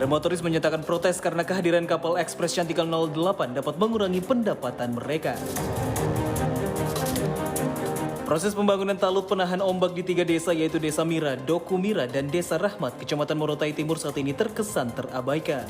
Para motoris menyatakan protes karena kehadiran kapal ekspres Cantika 08 dapat mengurangi pendapatan mereka. Proses pembangunan talut penahan ombak di 3 desa yaitu Desa Mira, Doku Mira, dan Desa Rahmat, Kecamatan Morotai Timur saat ini terkesan terabaikan.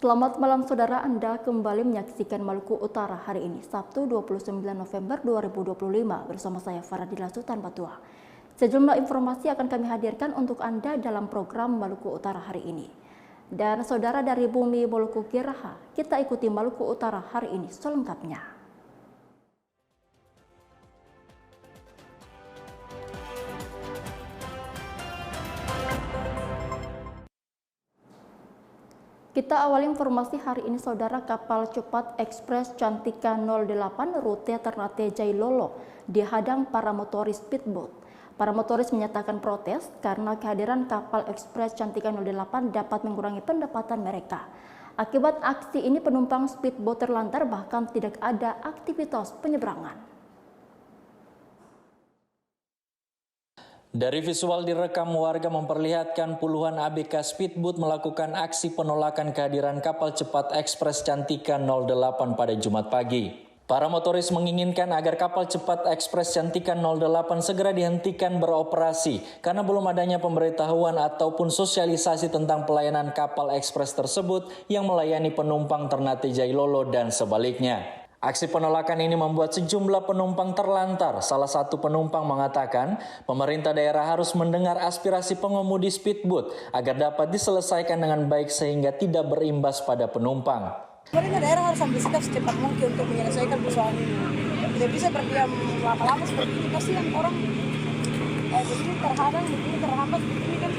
Selamat malam saudara, Anda kembali menyaksikan Maluku Utara hari ini, Sabtu 29 November 2025 bersama saya Faradila Sultan Batua. Sejumlah informasi akan kami hadirkan untuk Anda dalam program Maluku Utara hari ini. Dan saudara dari bumi Moluku Geraha, kita ikuti Maluku Utara hari ini selengkapnya. Kita awali informasi hari ini saudara, kapal cepat ekspres Cantika 08 rute Ternate Jailolo dihadang para motoris speedboat. Para motoris menyatakan protes karena kehadiran kapal ekspres Cantika 08 dapat mengurangi pendapatan mereka. Akibat aksi ini penumpang speedboat terlantar, bahkan tidak ada aktivitas penyeberangan. Dari visual direkam, warga memperlihatkan puluhan ABK speedboat melakukan aksi penolakan kehadiran kapal cepat ekspres Cantika 08 pada Jumat pagi. Para motoris menginginkan agar kapal cepat ekspres Cantika 08 segera dihentikan beroperasi karena belum adanya pemberitahuan ataupun sosialisasi tentang pelayanan kapal ekspres tersebut yang melayani penumpang Ternate Jailolo dan sebaliknya. Aksi penolakan ini membuat sejumlah penumpang terlantar. Salah satu penumpang mengatakan pemerintah daerah harus mendengar aspirasi pengemudi speedboat agar dapat diselesaikan dengan baik sehingga tidak berimbas pada penumpang. Pemerintah daerah harus ambil sikap secepat mungkin untuk menyelesaikan persoalan ini. Tidak bisa berdiam lama-lama seperti ini. Kasihan orang begini terhadang, begini terhambat, begini kan.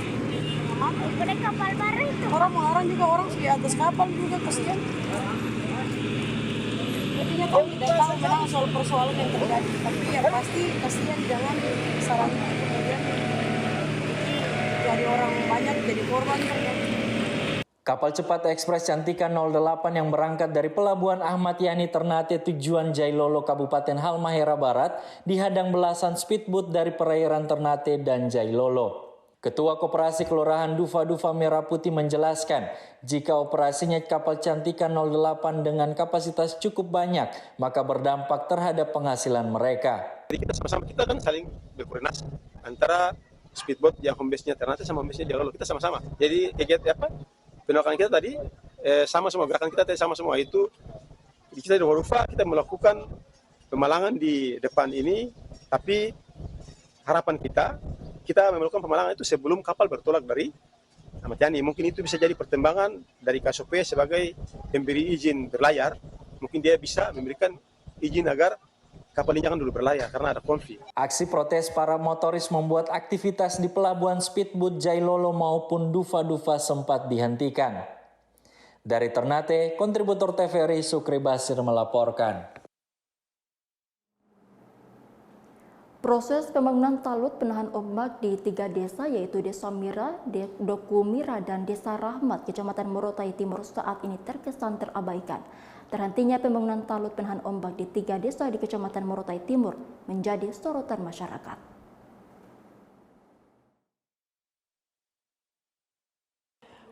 Udah kapal baru itu. Orang juga orang di atas kapal juga kasihan. Intinya kami tidak tahu memang soal persoalan yang terjadi, tapi yang pasti kasihan jangan disarankan kemudian jadi orang banyak jadi korban. Kapal cepat ekspres Cantika 08 yang berangkat dari Pelabuhan Ahmad Yani Ternate tujuan Jailolo Kabupaten Halmahera Barat dihadang belasan speedboat dari perairan Ternate dan Jailolo. Ketua Koperasi Kelurahan Dufa Merah Putih menjelaskan, jika operasinya kapal Cantika 08 dengan kapasitas cukup banyak, maka berdampak terhadap penghasilan mereka. Jadi kita sama-sama, kita kan saling berkoordinasi antara speedboat yang home base-nya Ternate sama home base-nya Jailolo, kita sama-sama. Jadi kegiatan penolakan kita tadi sama semua, gerakan kita tadi sama semua, itu kita di Warufa kita melakukan pemalangan di depan ini, tapi harapan kita melakukan pemalangan itu sebelum kapal bertolak dari Ahmad Yani. Mungkin itu bisa jadi pertimbangan dari KSOP sebagai pemberi izin berlayar. Mungkin dia bisa memberikan izin agar kapal ini jangan dulu berlayar karena ada konflik. Aksi protes para motoris membuat aktivitas di pelabuhan speedboat Jailolo maupun Dufa sempat dihentikan. Dari Ternate, kontributor TVRI Sukri Basir melaporkan. Proses pembangunan talut penahan ombak di 3 desa yaitu Desa Mira, Doku Mira, dan Desa Rahmat, Kecamatan Morotai Timur saat ini terkesan terabaikan. Terhentinya pembangunan talut penahan ombak di 3 desa di Kecamatan Morotai Timur menjadi sorotan masyarakat.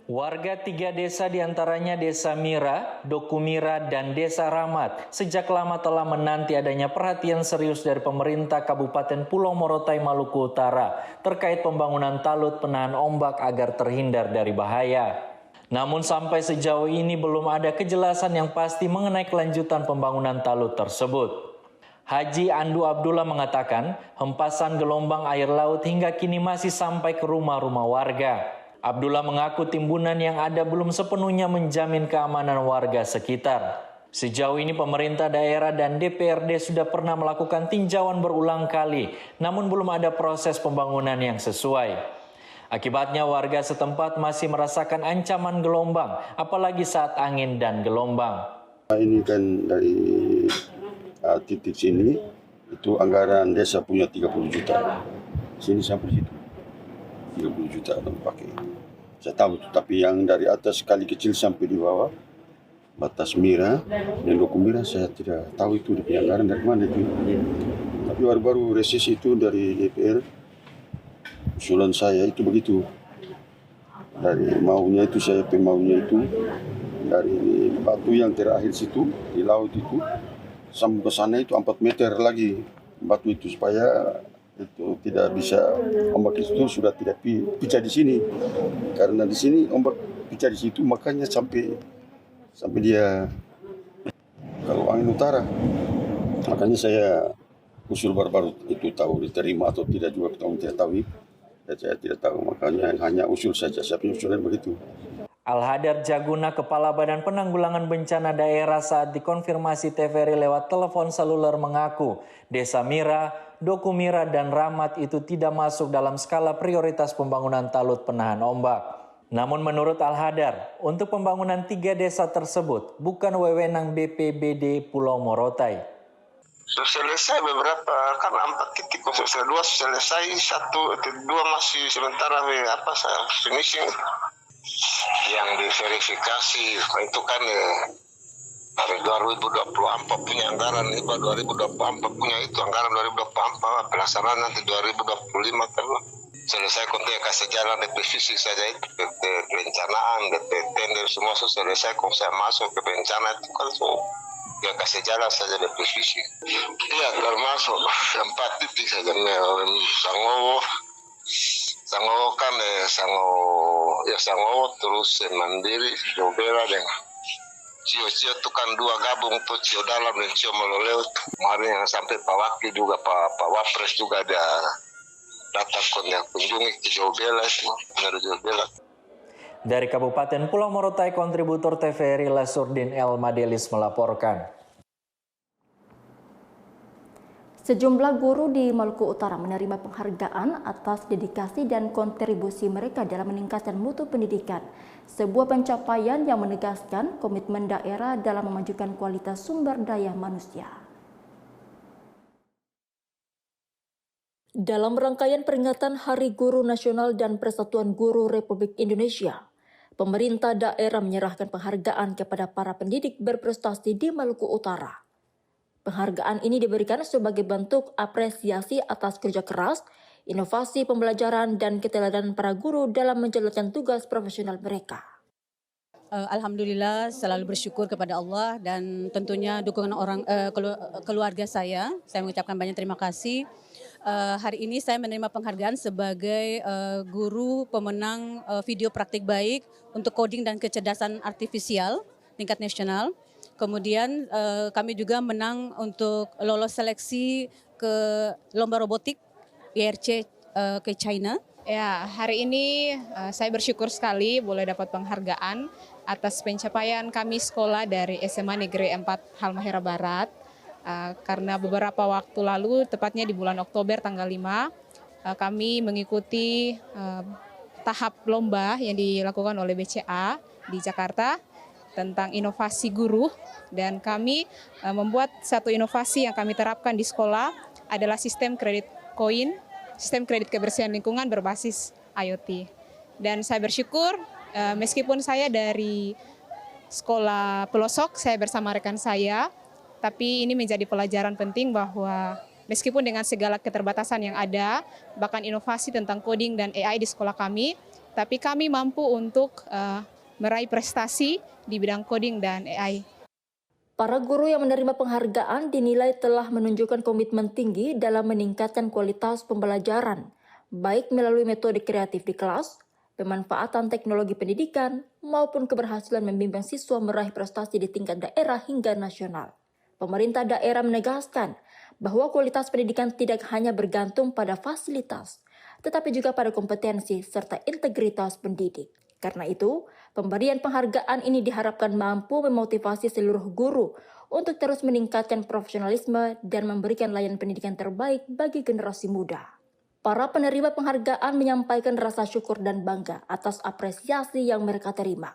Warga 3 desa diantaranya Desa Mira, Doku Mira, dan Desa Rahmat sejak lama telah menanti adanya perhatian serius dari pemerintah Kabupaten Pulau Morotai, Maluku Utara terkait pembangunan talut penahan ombak agar terhindar dari bahaya. Namun sampai sejauh ini belum ada kejelasan yang pasti mengenai kelanjutan pembangunan talut tersebut. Haji Andu Abdullah mengatakan hempasan gelombang air laut hingga kini masih sampai ke rumah-rumah warga. Abdullah mengaku timbunan yang ada belum sepenuhnya menjamin keamanan warga sekitar. Sejauh ini pemerintah daerah dan DPRD sudah pernah melakukan tinjauan berulang kali, namun belum ada proses pembangunan yang sesuai. Akibatnya warga setempat masih merasakan ancaman gelombang, apalagi saat angin dan gelombang. Ini kan dari titik sini, itu anggaran desa punya 30 juta. Sini sampai situ, 30 juta orang pakai. Saya tahu, tapi yang dari atas kali kecil sampai di bawah, batas Mira dan Doku Mira saya tidak tahu itu di anggaran dari mana itu. Tapi baru-baru reses itu dari DPR, usulan saya itu begitu. Dari maunya itu saya pemaunya itu dari batu yang terakhir situ di laut itu sampai ke sana itu 4 meter lagi batu itu supaya itu tidak bisa ombak itu sudah tidak pecah di sini. Karena di sini ombak pecah di situ makanya sampai dia kalau angin utara. Makanya saya usul baru-baru itu tahu diterima atau tidak juga kita tidak tahu. Saya tidak tahu, makanya hanya usul saja. Saya punya usulan begitu. Al-Hadar Jaguna, Kepala Badan Penanggulangan Bencana Daerah saat dikonfirmasi TVRI lewat telepon seluler mengaku Desa Mira, Doku Mira, dan Rahmat itu tidak masuk dalam skala prioritas pembangunan talut penahan ombak. Namun menurut Al-Hadar, untuk pembangunan 3 desa tersebut bukan wewenang BPBD Pulau Morotai. Selesai beberapa, kan 4 titik, maksudnya 2 selesai, 1, 2 masih sementara finishing. Yang diverifikasi itu kan dari 2024 punya anggaran, ini 2024 punya itu anggaran 2024, pelaksanaan nanti 2025 kan. Selesai kontrak kasih jalan DP fisik saja itu, DP perencanaan, DP tender semua selesai, konsep masuk ke bencana itu kan ya kasih jalan saja DP fisik. Iya termasuk 4 titik saja, Sangowo kan Sangowo terus Mandiri, Jobera dan Cio itu kan 2 gabung tuh, Cio Dalam dan Cio Meloleo. Kemarin yang sampai Pak Wakil juga Pak Wapres juga ada datang kunjungi ke Jobela itu, dari Jobela. Dari Kabupaten Pulau Morotai, kontributor TVRI Lasurdin El Madelis melaporkan. Sejumlah guru di Maluku Utara menerima penghargaan atas dedikasi dan kontribusi mereka dalam meningkatkan mutu pendidikan. Sebuah pencapaian yang menegaskan komitmen daerah dalam memajukan kualitas sumber daya manusia. Dalam rangkaian peringatan Hari Guru Nasional dan Persatuan Guru Republik Indonesia, pemerintah daerah menyerahkan penghargaan kepada para pendidik berprestasi di Maluku Utara. Penghargaan ini diberikan sebagai bentuk apresiasi atas kerja keras, inovasi pembelajaran, dan keteladanan para guru dalam menjalankan tugas profesional mereka. Alhamdulillah selalu bersyukur kepada Allah dan tentunya dukungan keluarga saya mengucapkan banyak terima kasih. Hari ini saya menerima penghargaan sebagai guru pemenang video praktik baik untuk coding dan kecerdasan artifisial tingkat nasional. Kemudian kami juga menang untuk lolos seleksi ke lomba robotik IRC ke China. Ya, hari ini saya bersyukur sekali boleh dapat penghargaan atas pencapaian kami sekolah dari SMA Negeri 4 Halmahera Barat. Karena beberapa waktu lalu, tepatnya di bulan Oktober tanggal 5, kami mengikuti tahap lomba yang dilakukan oleh BCA di Jakarta tentang inovasi guru, dan kami membuat satu inovasi yang kami terapkan di sekolah adalah sistem kredit koin, sistem kredit kebersihan lingkungan berbasis IoT. Dan saya bersyukur meskipun saya dari sekolah pelosok, saya bersama rekan saya, tapi ini menjadi pelajaran penting bahwa meskipun dengan segala keterbatasan yang ada, bahkan inovasi tentang coding dan AI di sekolah kami, tapi kami mampu untuk meraih prestasi di bidang coding dan AI. Para guru yang menerima penghargaan dinilai telah menunjukkan komitmen tinggi dalam meningkatkan kualitas pembelajaran, baik melalui metode kreatif di kelas, pemanfaatan teknologi pendidikan, maupun keberhasilan membimbing siswa meraih prestasi di tingkat daerah hingga nasional. Pemerintah daerah menegaskan bahwa kualitas pendidikan tidak hanya bergantung pada fasilitas, tetapi juga pada kompetensi serta integritas pendidik. Karena itu, pemberian penghargaan ini diharapkan mampu memotivasi seluruh guru untuk terus meningkatkan profesionalisme dan memberikan layanan pendidikan terbaik bagi generasi muda. Para penerima penghargaan menyampaikan rasa syukur dan bangga atas apresiasi yang mereka terima.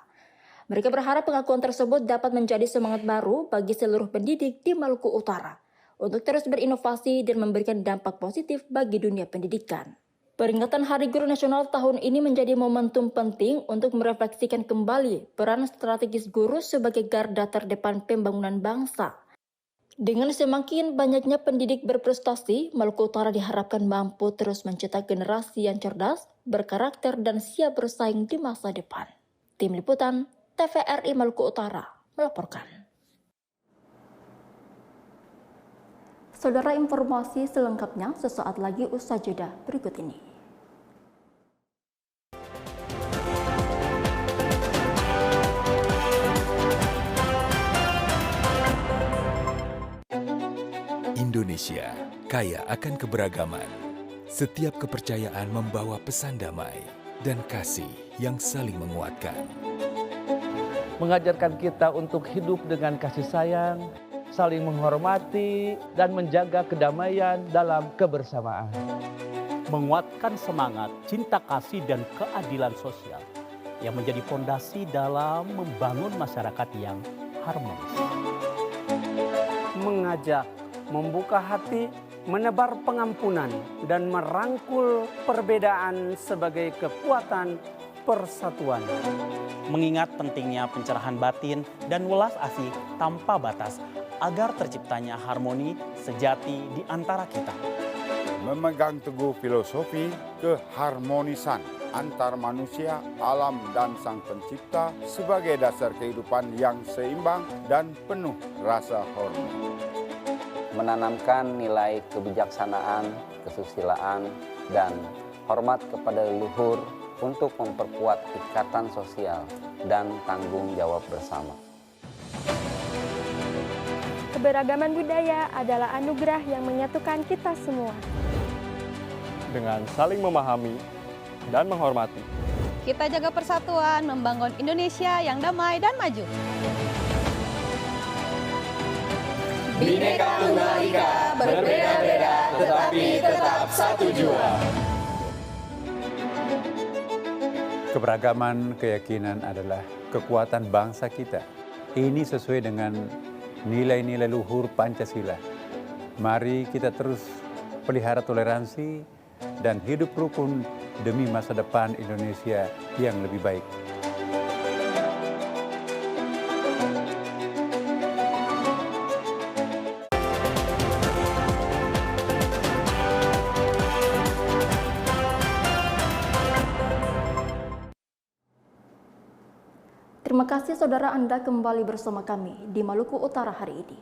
Mereka berharap pengakuan tersebut dapat menjadi semangat baru bagi seluruh pendidik di Maluku Utara untuk terus berinovasi dan memberikan dampak positif bagi dunia pendidikan. Peringatan Hari Guru Nasional tahun ini menjadi momentum penting untuk merefleksikan kembali peran strategis guru sebagai garda terdepan pembangunan bangsa. Dengan semakin banyaknya pendidik berprestasi, Maluku Utara diharapkan mampu terus mencetak generasi yang cerdas, berkarakter, dan siap bersaing di masa depan. Tim Liputan, TVRI Maluku Utara, melaporkan. Saudara, informasi selengkapnya sesaat lagi usai jeda berikut ini. Indonesia kaya akan keberagaman. Setiap kepercayaan membawa pesan damai dan kasih yang saling menguatkan. Mengajarkan kita untuk hidup dengan kasih sayang, saling menghormati, dan menjaga kedamaian dalam kebersamaan. Menguatkan semangat, cinta kasih, dan keadilan sosial yang menjadi fondasi dalam membangun masyarakat yang harmonis. Mengajak, membuka hati, menebar pengampunan, dan merangkul perbedaan sebagai kekuatan persatuan. Mengingat pentingnya pencerahan batin dan welas asih tanpa batas agar terciptanya harmoni sejati di antara kita. Memegang teguh filosofi keharmonisan antar manusia, alam, dan Sang Pencipta sebagai dasar kehidupan yang seimbang dan penuh rasa hormat. Menanamkan nilai kebijaksanaan, kesusilaan, dan hormat kepada leluhur untuk memperkuat ikatan sosial dan tanggung jawab bersama. Keberagaman budaya adalah anugerah yang menyatukan kita semua. Dengan saling memahami dan menghormati, kita jaga persatuan, membangun Indonesia yang damai dan maju. Bhinneka Tunggal Ika, berbeda-beda tetapi tetap satu jua. Keberagaman keyakinan adalah kekuatan bangsa kita. Ini sesuai dengan nilai-nilai luhur Pancasila. Mari kita terus pelihara toleransi dan hidup rukun demi masa depan Indonesia yang lebih baik. Terima kasih saudara, Anda kembali bersama kami di Maluku Utara hari ini.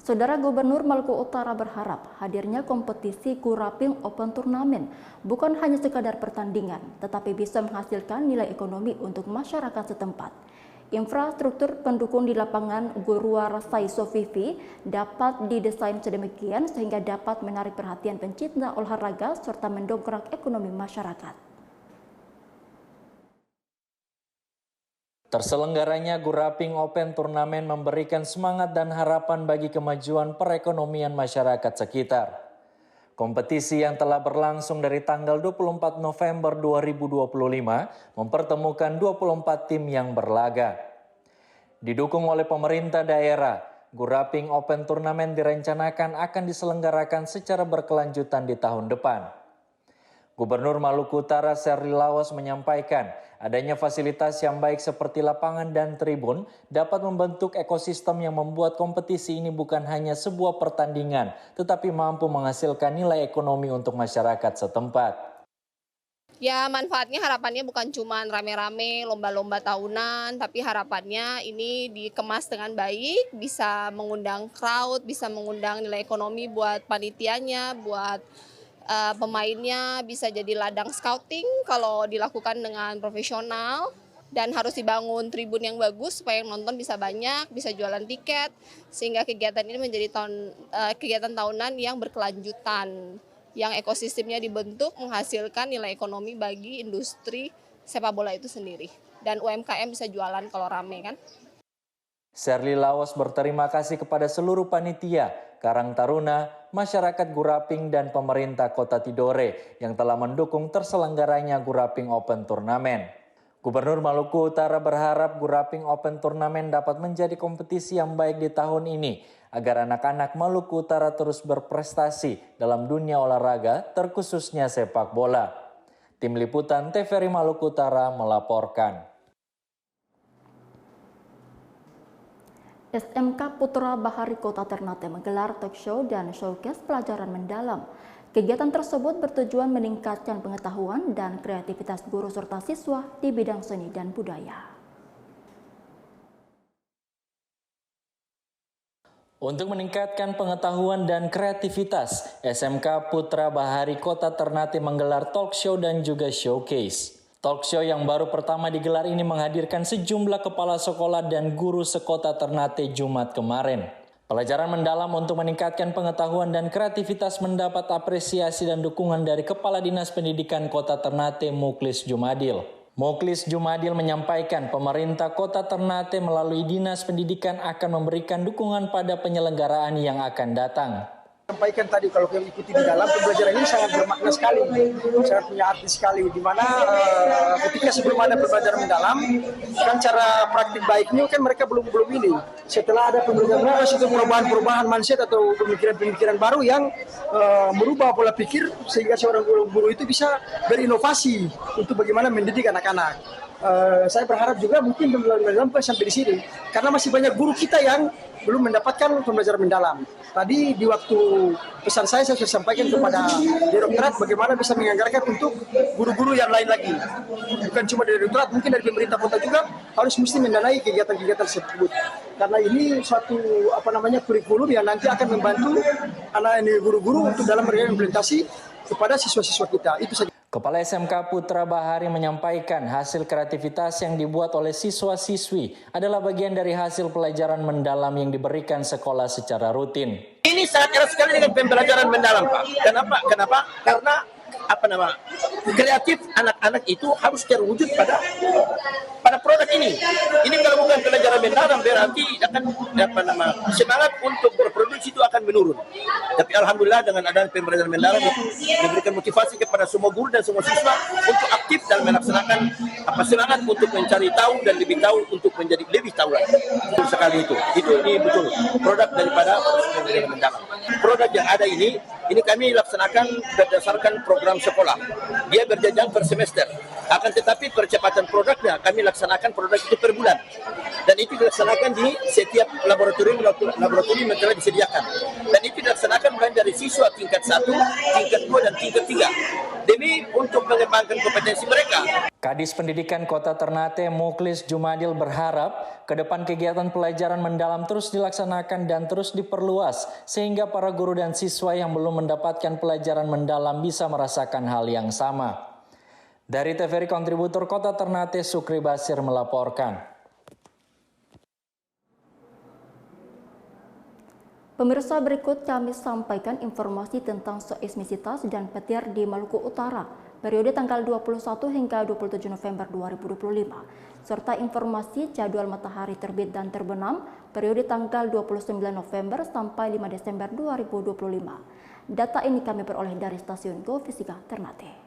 Saudara, Gubernur Maluku Utara berharap hadirnya kompetisi Guraping Open Turnamen bukan hanya sekadar pertandingan, tetapi bisa menghasilkan nilai ekonomi untuk masyarakat setempat. Infrastruktur pendukung di lapangan Gurua Rasai Sofifi dapat didesain sedemikian sehingga dapat menarik perhatian pencinta olahraga serta mendongkrak ekonomi masyarakat. Terselenggaranya Guraping Open Turnamen memberikan semangat dan harapan bagi kemajuan perekonomian masyarakat sekitar. Kompetisi yang telah berlangsung dari tanggal 24 November 2025 mempertemukan 24 tim yang berlaga. Didukung oleh pemerintah daerah, Guraping Open Turnamen direncanakan akan diselenggarakan secara berkelanjutan di tahun depan. Gubernur Maluku Utara Serly Lawas menyampaikan adanya fasilitas yang baik seperti lapangan dan tribun dapat membentuk ekosistem yang membuat kompetisi ini bukan hanya sebuah pertandingan, tetapi mampu menghasilkan nilai ekonomi untuk masyarakat setempat. Ya, manfaatnya harapannya bukan cuma rame-rame lomba-lomba tahunan, tapi harapannya ini dikemas dengan baik, bisa mengundang crowd, bisa mengundang nilai ekonomi buat panitianya, buat pemainnya, bisa jadi ladang scouting kalau dilakukan dengan profesional, dan harus dibangun tribun yang bagus supaya yang nonton bisa banyak, bisa jualan tiket, sehingga kegiatan ini menjadi kegiatan tahunan yang berkelanjutan, yang ekosistemnya dibentuk menghasilkan nilai ekonomi bagi industri sepak bola itu sendiri, dan UMKM bisa jualan kalau rame kan. Sherly Laos berterima kasih kepada seluruh panitia, Karang Taruna, masyarakat Guraping, dan pemerintah Kota Tidore yang telah mendukung terselenggaranya Guraping Open Turnamen. Gubernur Maluku Utara berharap Guraping Open Turnamen dapat menjadi kompetisi yang baik di tahun ini agar anak-anak Maluku Utara terus berprestasi dalam dunia olahraga, terkhususnya sepak bola. Tim Liputan TVRI Maluku Utara melaporkan. SMK Putra Bahari Kota Ternate menggelar talk show dan showcase pelajaran mendalam. Kegiatan tersebut bertujuan meningkatkan pengetahuan dan kreativitas guru serta siswa di bidang seni dan budaya. Untuk meningkatkan pengetahuan dan kreativitas, SMK Putra Bahari Kota Ternate menggelar talk show dan juga showcase. Talk show yang baru pertama digelar ini menghadirkan sejumlah kepala sekolah dan guru sekota Ternate Jumat kemarin. Pelajaran mendalam untuk meningkatkan pengetahuan dan kreativitas mendapat apresiasi dan dukungan dari Kepala Dinas Pendidikan Kota Ternate Muklis Jumadil. Muklis Jumadil menyampaikan pemerintah Kota Ternate melalui Dinas Pendidikan akan memberikan dukungan pada penyelenggaraan yang akan datang. Sampaikan tadi kalau kami ikuti di dalam pembelajaran ini sangat bermakna sekali, sangat punya arti sekali. Di mana ketika sebelum ada pembelajaran mendalam, kan cara praktik baiknya kan mereka belum ini. Setelah ada pembelajaran itu perubahan mindset atau pemikiran baru yang merubah pola pikir sehingga seorang guru itu bisa berinovasi untuk bagaimana mendidik anak-anak. Saya berharap juga mungkin pembelajaran mendalam sampai di sini, karena masih banyak guru kita yang belum mendapatkan pembelajaran mendalam. Tadi di waktu pesan saya sudah sampaikan kepada Direktorat bagaimana bisa menganggarkan untuk guru-guru yang lain lagi. Bukan cuma dari Direktorat, mungkin dari pemerintah kota juga harus mesti mendanai kegiatan-kegiatan tersebut. Karena ini suatu kurikulum yang nanti akan membantu anak ini guru-guru untuk dalam berimplementasi kepada siswa-siswa kita. Itu saja. Kepala SMK Putra Bahari menyampaikan hasil kreativitas yang dibuat oleh siswa-siswi adalah bagian dari hasil pelajaran mendalam yang diberikan sekolah secara rutin. Ini sangat erat sekali dengan pembelajaran mendalam, Pak. Kenapa? Karena kreatif anak-anak itu harus terwujud pada produk ini. Ini kalau bukan pelajaran mendalam berarti akan semangat untuk berproduksi itu akan menurun. Tapi alhamdulillah dengan adanya pembelajaran mendalam itu memberikan motivasi kepada semua guru dan semua siswa untuk aktif dalam melaksanakan semangat untuk mencari tahu dan lebih tahu untuk menjadi lebih tahu lagi. Betul sekali itu. Ini betul produk daripada pembelajaran mendalam. Produk yang ada ini kami laksanakan berdasarkan program sekolah. Dia berjenjang per semester. Akan tetapi percepatan produknya kami laksanakan produk itu per bulan. Dan itu dilaksanakan di setiap laboratorium yang telah disediakan. Dan itu dilaksanakan mulai dari siswa tingkat 1, tingkat 2, dan tingkat 3. Demi untuk mengembangkan kompetensi mereka. Kadis Pendidikan Kota Ternate Muklis Jumadil berharap ke depan kegiatan pelajaran mendalam terus dilaksanakan dan terus diperluas sehingga para guru dan siswa yang belum mendapatkan pelajaran mendalam bisa merasakan hal yang sama. Dari TVRI Kontributor Kota Ternate, Sukri Basir melaporkan. Pemirsa, berikut kami sampaikan informasi tentang seismisitas dan petir di Maluku Utara periode tanggal 21 hingga 27 November 2025, serta informasi jadwal matahari terbit dan terbenam periode tanggal 29 November sampai 5 Desember 2025. Data ini kami peroleh dari stasiun GoFisika Ternate.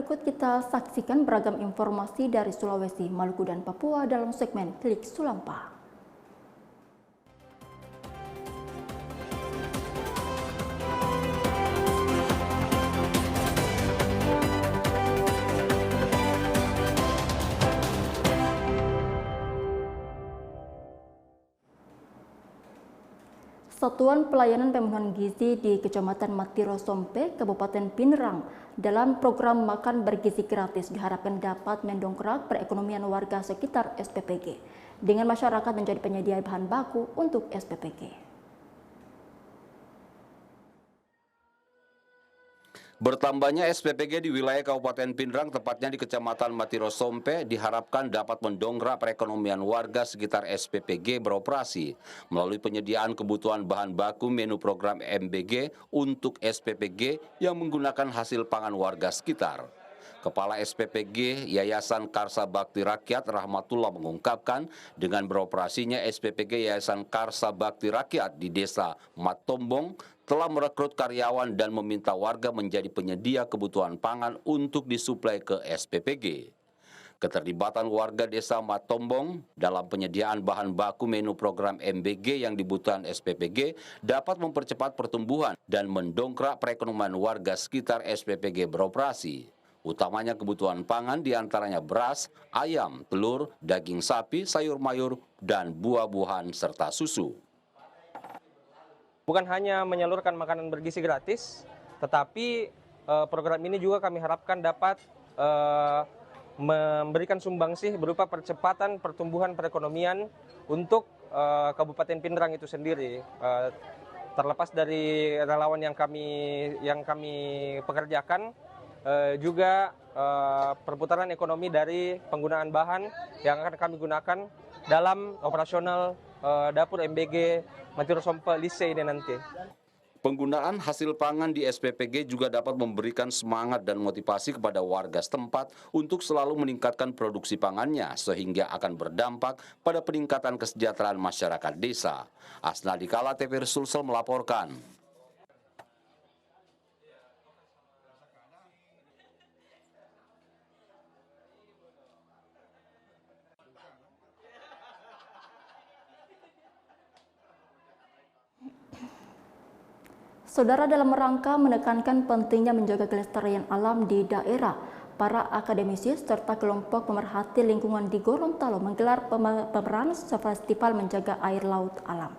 berikut kita saksikan beragam informasi dari Sulawesi, Maluku, dan Papua dalam segmen Klik Sulampa. Satuan Pelayanan Pemenuhan Gizi di Kecamatan Matiro Sompe, Kabupaten Pinerang, dalam program makan bergizi gratis diharapkan dapat mendongkrak perekonomian warga sekitar SPPG, dengan masyarakat menjadi penyedia bahan baku untuk SPPG. Bertambahnya SPPG di wilayah Kabupaten Pinerang, tepatnya di Kecamatan Matiro Sompe, diharapkan dapat mendongkrak perekonomian warga sekitar SPPG beroperasi melalui penyediaan kebutuhan bahan baku menu program MBG untuk SPPG yang menggunakan hasil pangan warga sekitar. Kepala SPPG Yayasan Karsa Bakti Rakyat Rahmatullah mengungkapkan, dengan beroperasinya SPPG Yayasan Karsa Bakti Rakyat di Desa Matombong telah merekrut karyawan dan meminta warga menjadi penyedia kebutuhan pangan untuk disuplai ke SPPG. Keterlibatan warga Desa Matombong dalam penyediaan bahan baku menu program MBG yang dibutuhkan SPPG dapat mempercepat pertumbuhan dan mendongkrak perekonomian warga sekitar SPPG beroperasi. Utamanya kebutuhan pangan diantaranya beras, ayam, telur, daging sapi, sayur mayur, dan buah-buahan serta susu. Bukan hanya menyalurkan makanan bergizi gratis, tetapi program ini juga kami harapkan dapat memberikan sumbangsih berupa percepatan pertumbuhan perekonomian untuk Kabupaten Pinerang itu sendiri. Terlepas dari relawan yang kami pekerjakan, juga perputaran ekonomi dari penggunaan bahan yang akan kami gunakan dalam operasional dapur MBG Matiro Sompe Lise ini nanti. Penggunaan hasil pangan di SPPG juga dapat memberikan semangat dan motivasi kepada warga setempat untuk selalu meningkatkan produksi pangannya sehingga akan berdampak pada peningkatan kesejahteraan masyarakat desa. Asnadi Kala, TV Sulsel melaporkan. Saudara, dalam rangka menekankan pentingnya menjaga kelestarian alam di daerah, para akademisi serta kelompok pemerhati lingkungan di Gorontalo menggelar pemeran festival menjaga air laut alam.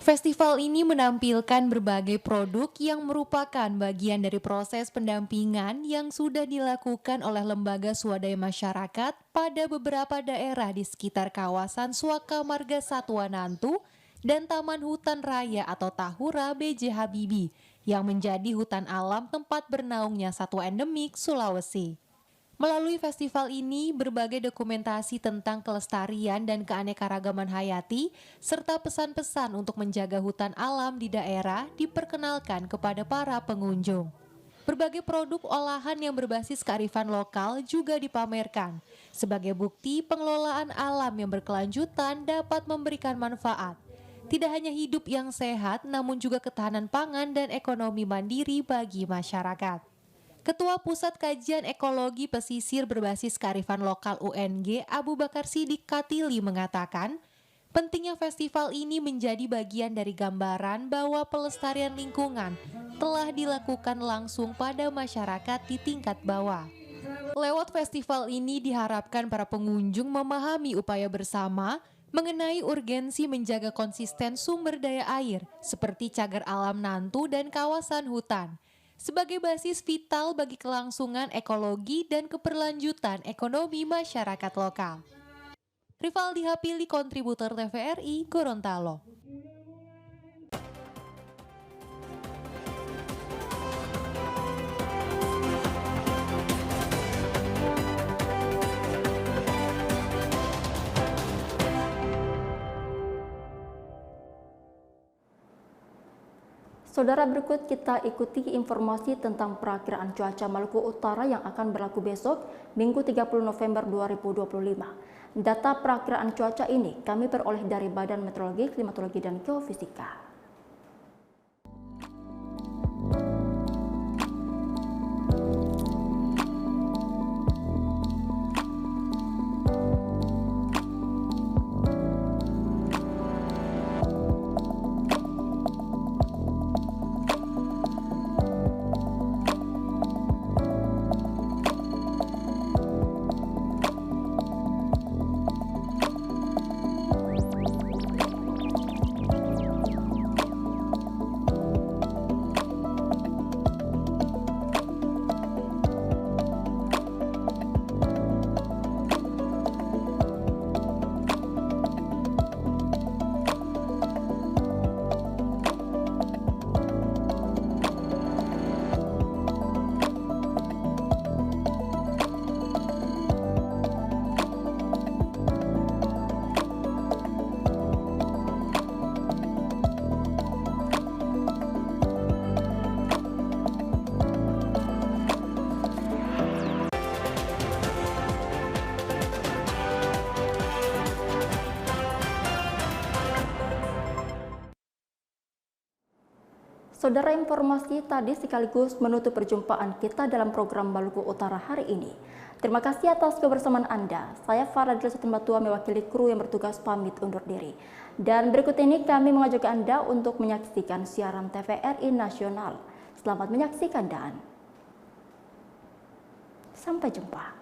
Festival ini menampilkan berbagai produk yang merupakan bagian dari proses pendampingan yang sudah dilakukan oleh lembaga swadaya masyarakat pada beberapa daerah di sekitar kawasan Suaka Marga Satwa Nantu dan Taman Hutan Raya atau Tahura B.J. Habibie yang menjadi hutan alam tempat bernaungnya satwa endemik Sulawesi. Melalui festival ini, berbagai dokumentasi tentang kelestarian dan keanekaragaman hayati, serta pesan-pesan untuk menjaga hutan alam di daerah diperkenalkan kepada para pengunjung. Berbagai produk olahan yang berbasis kearifan lokal juga dipamerkan, sebagai bukti pengelolaan alam yang berkelanjutan dapat memberikan manfaat. Tidak hanya hidup yang sehat, namun juga ketahanan pangan dan ekonomi mandiri bagi masyarakat. Ketua Pusat Kajian Ekologi Pesisir berbasis kearifan lokal UNG, Abu Bakar Sidik Katili mengatakan, pentingnya festival ini menjadi bagian dari gambaran bahwa pelestarian lingkungan telah dilakukan langsung pada masyarakat di tingkat bawah. Lewat festival ini diharapkan para pengunjung memahami upaya bersama mengenai urgensi menjaga konsisten sumber daya air seperti cagar alam Nantu dan kawasan hutan, sebagai basis vital bagi kelangsungan ekologi dan keberlanjutan ekonomi masyarakat lokal. Rivaldi Hapili, kontributor TVRI, Gorontalo. Saudara, berikut kita ikuti informasi tentang perakiraan cuaca Maluku Utara yang akan berlaku besok, Minggu 30 November 2025. Data perakiraan cuaca ini kami peroleh dari Badan Meteorologi, Klimatologi, dan Geofisika. Saudara, informasi tadi sekaligus menutup perjumpaan kita dalam program Maluku Utara hari ini. Terima kasih atas kebersamaan Anda. Saya Farah Matua mewakili kru yang bertugas pamit undur diri. Dan berikut ini kami mengajak Anda untuk menyaksikan siaran TVRI Nasional. Selamat menyaksikan dan sampai jumpa.